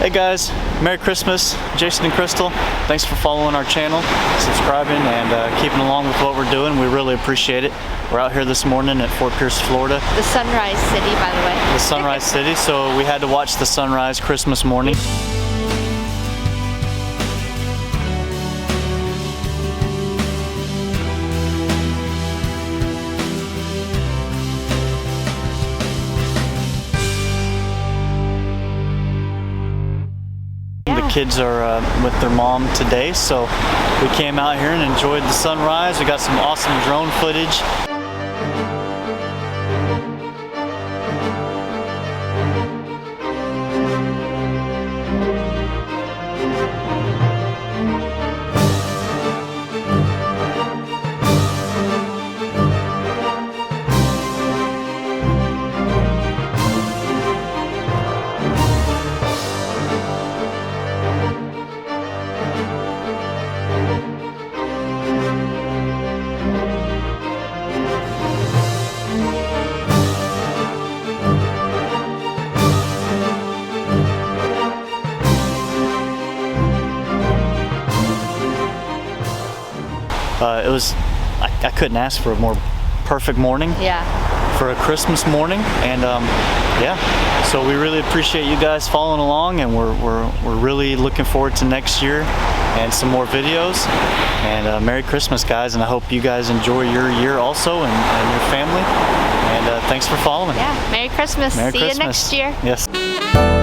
Hey guys, Merry Christmas. Jason and Kristel, thanks for following our channel, subscribing, and keeping along with what we're doing. We really appreciate it. We're out here this morning at Fort Pierce, Florida. The Sunrise City, by the way. The Sunrise City, so we had to watch the sunrise Christmas morning. The kids are with their mom today, so we came out here and enjoyed the sunrise. We got some awesome drone footage. I couldn't ask for a more perfect morning. Yeah. For a Christmas morning, and yeah, so we really appreciate you guys following along, and we're really looking forward to next year and some more videos. And Merry Christmas, guys, and I hope you guys enjoy your year also, and your family. And thanks for following. Yeah. Merry Christmas. Merry See Christmas. you next year. Yes.